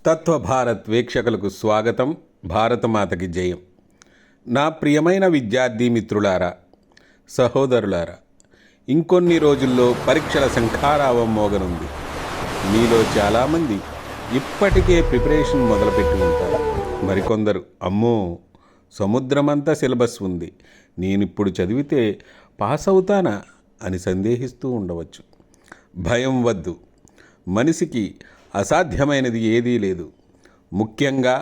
తత్వ భారత్ వీక్షకులకు స్వాగతం. భారతమాతకి జయం. నా ప్రియమైన విద్యార్థి మిత్రులారా, సహోదరులారా, ఇంకొన్ని రోజుల్లో పరీక్షల శంఖారావం మోగనుంది. మీలో చాలామంది ఇప్పటికే ప్రిపరేషన్ మొదలుపెట్టి ఉంటారు. మరికొందరు అమ్మో సముద్రమంతా సిలబస్ ఉంది, నేనిప్పుడు చదివితే పాస్ అవుతానా అని సందేహిస్తూ ఉండవచ్చు. భయం వద్దు. మనిషికి అసాధ్యమైనది ఏదీ లేదు. ముఖ్యంగా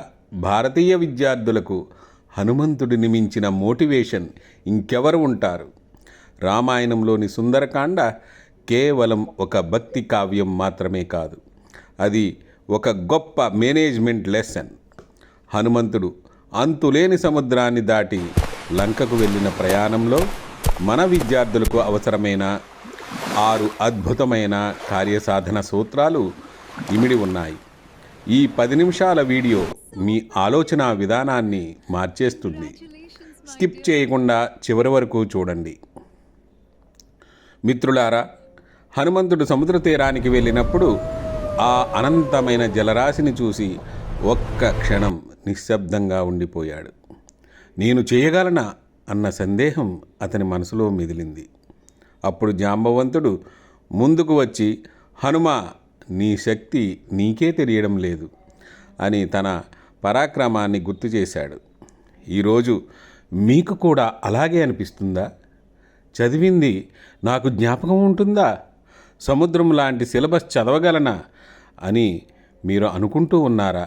భారతీయ విద్యార్థులకు హనుమంతుడిని మించిన మోటివేషన్ ఇంకెవరు ఉంటారు? రామాయణంలోని సుందరకాండ కేవలం ఒక భక్తి కావ్యం మాత్రమే కాదు, అది ఒక గొప్ప మేనేజ్మెంట్ లెసన్. హనుమంతుడు అంతులేని సముద్రాన్ని దాటి లంకకు వెళ్ళిన ప్రయాణంలో మన విద్యార్థులకు అవసరమైన 6 అద్భుతమైన కార్యసాధన సూత్రాలు ఇమిడి ఉన్నాయి. ఈ 10 నిమిషాల వీడియో మీ ఆలోచన విధానాన్ని మార్చేస్తుంది. స్కిప్ చేయకుండా చివరి వరకు చూడండి. మిత్రులారా, హనుమంతుడు సముద్ర తీరానికి వెళ్ళినప్పుడు ఆ అనంతమైన జలరాశిని చూసి ఒక్క క్షణం నిశ్శబ్దంగా ఉండిపోయాడు. నేను చేయగలనా అన్న సందేహం అతని మనసులో మెదిలింది. అప్పుడు జాంబవంతుడు ముందుకు వచ్చి, హనుమా, నీ శక్తి నీకే తెలియడం లేదు అని తన పరాక్రమాన్ని గుర్తు చేశాడు. ఈరోజు మీకు కూడా అలాగే అనిపిస్తుందా? చదివింది నాకు జ్ఞాపకం ఉంటుందా? సముద్రం లాంటి సిలబస్ చదవగలనా అని మీరు అనుకుంటూ ఉన్నారా?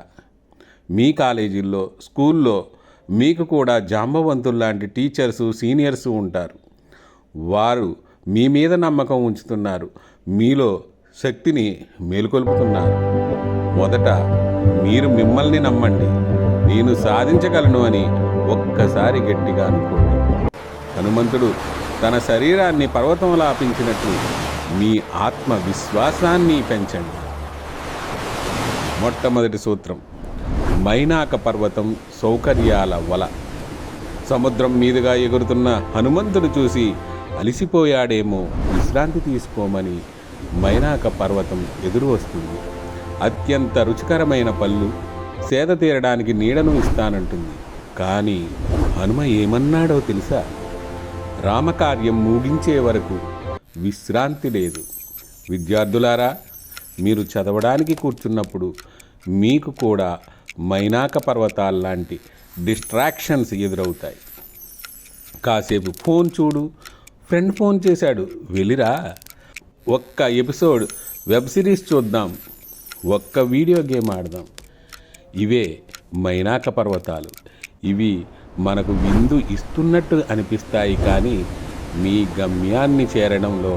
మీ కాలేజీల్లో, స్కూల్లో మీకు కూడా జాంబవంతుల్లాంటి టీచర్సు, సీనియర్సు ఉంటారు. వారు మీ మీద నమ్మకం ఉంచుతున్నారు, మీలో శక్తిని మేలుకొల్పుతున్నారు. మొదట మీరు మిమ్మల్ని నమ్మండి. నేను సాధించగలను అని ఒక్కసారి గట్టిగా అనుకోండి. హనుమంతుడు తన శరీరాన్ని పర్వతంలా పెంచినట్లు మీ ఆత్మవిశ్వాసాన్ని పెంచండి. మొట్టమొదటి సూత్రం, మైనాక పర్వతం సౌకర్యాల వల. సముద్రం మీదుగా ఎగురుతున్న హనుమంతుడు చూసి అలిసిపోయాడేమో, విశ్రాంతి తీసుకోమని మైనాక పర్వతం ఎదురు వస్తుంది. అత్యంత రుచికరమైన పళ్ళు, సేద తీరడానికి నీడను ఇస్తానంటుంది. కానీ హనుమ ఏమన్నాడో తెలుసా? రామకార్యం ముగించే వరకు విశ్రాంతి లేదు. విద్యార్థులారా, మీరు చదవడానికి కూర్చున్నప్పుడు మీకు కూడా మైనాక పర్వతాల్లాంటి డిస్ట్రాక్షన్స్ ఎదురవుతాయి. కాసేపు ఫోన్ చూడు, ఫ్రెండ్ ఫోన్ చేశాడు వెళ్ళిరా, ఒక్క ఎపిసోడ్ వెబ్ సిరీస్ చూద్దాం, ఒక్క వీడియో గేమ్ ఆడదాం. ఇవే మైనాక పర్వతాలు. ఇవి మనకు విందు ఇస్తున్నట్టు అనిపిస్తాయి, కానీ మీ గమ్యాన్ని చేరడంలో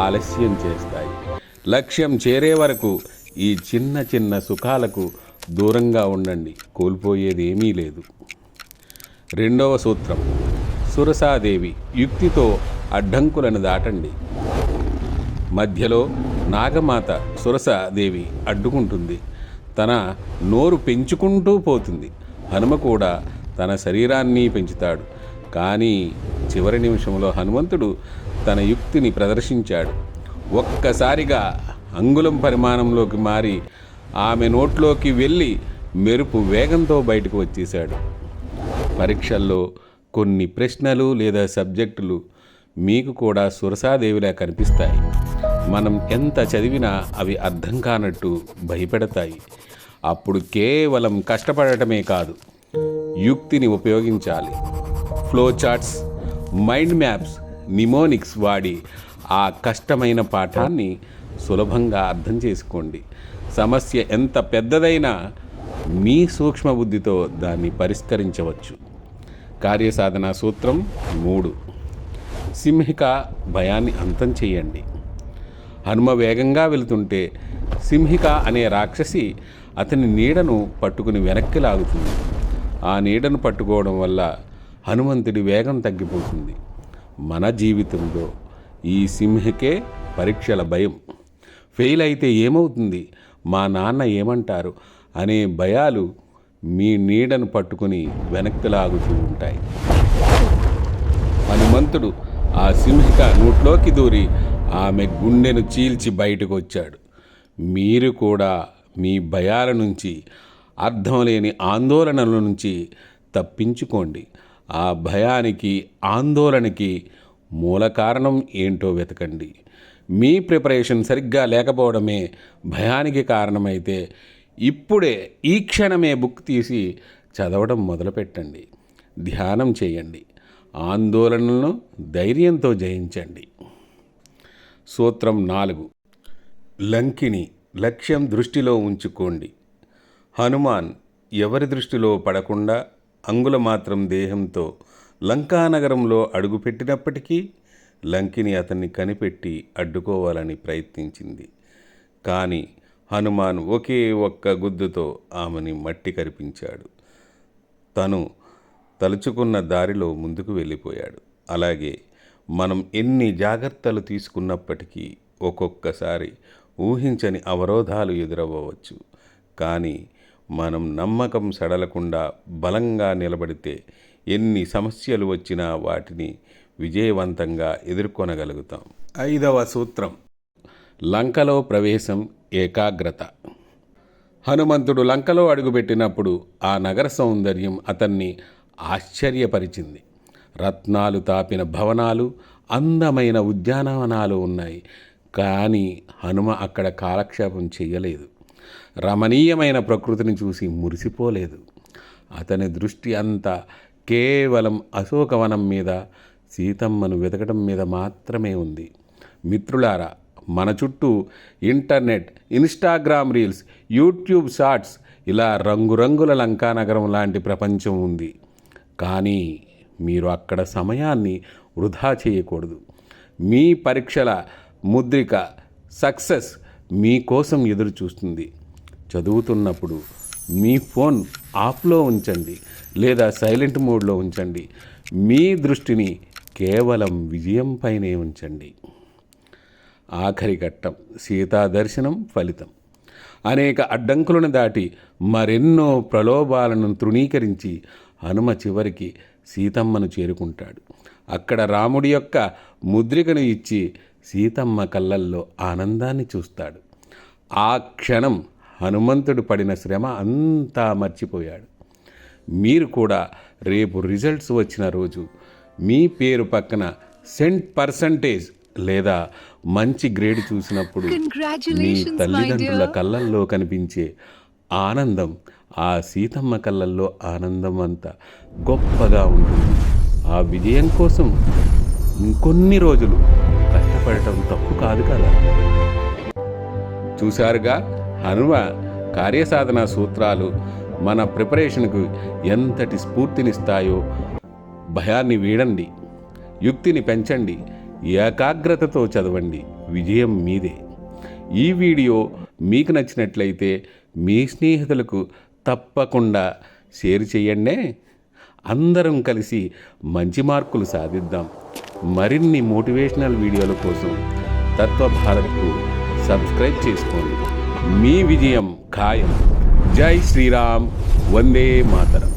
ఆలస్యం చేస్తాయి. లక్ష్యం చేరే వరకు ఈ చిన్న చిన్న సుఖాలకు దూరంగా ఉండండి, కోల్పోయేది ఏమీ లేదు. రెండవ సూత్రం, సురసాదేవి యుక్తితో అడ్డంకులను దాటండి. మధ్యలో నాగమాత సురసాదేవి అడ్డుకుంటుంది, తన నోరు పెంచుకుంటూ పోతుంది. హనుమ కూడా తన శరీరాన్ని పెంచుతాడు. కానీ చివరి నిమిషంలో హనుమంతుడు తన యుక్తిని ప్రదర్శించాడు. ఒక్కసారిగా అంగుళం పరిమాణంలోకి మారి ఆమె నోట్లోకి వెళ్ళి మెరుపు వేగంతో బయటకు వచ్చేశాడు. పరీక్షల్లో కొన్ని ప్రశ్నలు లేదా సబ్జెక్టులు మీకు కూడా సురసాదేవిలా కనిపిస్తాయి. మనం ఎంత చదివినా అవి అర్థం కానట్టు భయపెడతాయి. అప్పుడు కేవలం కష్టపడటమే కాదు, యుక్తిని ఉపయోగించాలి. Flow charts, mind maps, mnemonics వాడి ఆ కష్టమైన పాఠాన్ని సులభంగా అర్థం చేసుకోండి. సమస్య ఎంత పెద్దదైనా మీ సూక్ష్మ బుద్ధితో దాన్ని పరిష్కరించవచ్చు. కార్యసాధన సూత్రం 3, సింహిక భయాన్ని అంతం చేయండి. హనుమ వేగంగా వెళుతుంటే సింహిక అనే రాక్షసి అతని నీడను పట్టుకుని వెనక్కి లాగుతుంది. ఆ నీడను పట్టుకోవడం వల్ల హనుమంతుడి వేగం తగ్గిపోతుంది. మన జీవితంలో ఈ సింహికే పరీక్షల భయం. ఫెయిల్ అయితే ఏమవుతుంది, మా నాన్న ఏమంటారు అనే భయాలు మీ నీడను పట్టుకుని వెనక్కి లాగుతూ ఉంటాయి. హనుమంతుడు ఆ సింహిక నోట్లోకి దూరి ఆమె గుండెను చీల్చి బయటకు వచ్చాడు. మీరు కూడా మీ భయాల నుంచి, అర్థం లేని ఆందోళనల నుంచి తప్పించుకోండి. ఆ భయానికి, ఆందోళనకి మూల కారణం ఏంటో వెతకండి. మీ ప్రిపరేషన్ సరిగ్గా లేకపోవడమే భయానికి కారణమైతే ఇప్పుడే ఈ క్షణమే బుక్ తీసి చదవడం మొదలుపెట్టండి. ధ్యానం చేయండి. ఆందోళనలను ధైర్యంతో జయించండి. సూత్రం 4. లంకిని లక్ష్యం దృష్టిలో ఉంచుకోండి. హనుమాన్ ఎవరి దృష్టిలో పడకుండా అంగుళమాత్రం దేహంతో లంకానగరంలో అడుగుపెట్టినప్పటికీ లంకిని అతన్ని కనిపెట్టి అడ్డుకోవాలని ప్రయత్నించింది. కానీ హనుమాన్ ఒకే ఒక్క గుద్దుతో ఆమెని మట్టి కరిపించాడు. తను తలుచుకున్న దారిలో ముందుకు వెళ్ళిపోయాడు. అలాగే మనం ఎన్ని జాగ్రత్తలు తీసుకున్నప్పటికీ ఒక్కొక్కసారి ఊహించని అవరోధాలు ఎదురవ్వవచ్చు. కానీ మనం నమ్మకం సడలకుండా బలంగా నిలబడితే ఎన్ని సమస్యలు వచ్చినా వాటిని విజయవంతంగా ఎదుర్కొనగలుగుతాం. 5వ సూత్రం. లంకలో ప్రవేశం, ఏకాగ్రత. హనుమంతుడు లంకలో అడుగుపెట్టినప్పుడు ఆ నగర సౌందర్యం అతన్ని ఆశ్చర్యపరిచింది. రత్నాలు తాపిన భవనాలు, అందమైన ఉద్యానవనాలు ఉన్నాయి. కానీ హనుమ అక్కడ కాలక్షేపం చెయ్యలేదు. రమణీయమైన ప్రకృతిని చూసి మురిసిపోలేదు. అతని దృష్టి అంతా కేవలం అశోకవనం మీద, సీతమ్మను వెతకడం మీద మాత్రమే ఉంది. మిత్రులారా, మన చుట్టూ internet, Instagram reels, YouTube shorts, ఇలా రంగురంగుల లంకానగరం లాంటి ప్రపంచం ఉంది. కానీ మీరు అక్కడ సమయాన్ని వృధా చేయకూడదు. మీ పరీక్షల ముద్రిక, సక్సెస్ మీకోసం ఎదురు చూస్తుంది. చదువుతున్నప్పుడు మీ ఫోన్ ఆఫ్లో ఉంచండి లేదా సైలెంట్ మోడ్లో ఉంచండి. మీ దృష్టిని కేవలం విజయంపైనే ఉంచండి. ఆఖరి ఘట్టం, సీతా దర్శనం ఫలితం. అనేక అడ్డంకులను దాటి మరెన్నో ప్రలోభాలను తృణీకరించి హనుమ చివరికి సీతమ్మను చేరుకుంటాడు. అక్కడ రాముడి యొక్క ముద్రికను ఇచ్చి సీతమ్మ కళ్ళల్లో ఆనందాన్ని చూస్తాడు. ఆ క్షణం హనుమంతుడు పడిన శ్రమ అంతా మర్చిపోయాడు. మీరు కూడా రేపు రిజల్ట్స్ వచ్చిన రోజు మీ పేరు పక్కన % లేదా మంచి గ్రేడ్ చూసినప్పుడు మీ తల్లిదండ్రుల కళ్ళల్లో కనిపించే ఆనందం ఆ సీతమ్మ కళ్ళల్లో ఆనందం అంత గొప్పగా ఉంటుంది. ఆ విజయం కోసం ఇంకొన్ని రోజులు కష్టపడటం తప్పు కాదు కదా. చూశారుగా, హనుమ కార్యసాధన సూత్రాలు మన ప్రిపరేషన్కు ఎంతటి స్ఫూర్తినిస్తాయో. భయాన్ని వీడండి, యుక్తిని పెంచండి, ఏకాగ్రతతో చదవండి. విజయం మీదే. ఈ వీడియో మీకు నచ్చినట్లయితే మీ స్నేహితులకు తప్పకుండా షేర్ చేయండి. అందరం కలిసి మంచి మార్కులు సాధిద్దాం. మరిన్ని మోటివేషనల్ వీడియోల కోసం తత్వభారత్కు సబ్స్క్రైబ్ చేసుకోండి. మీ విజయం ఖాయం. జై శ్రీరామ్. వందే మాతరం.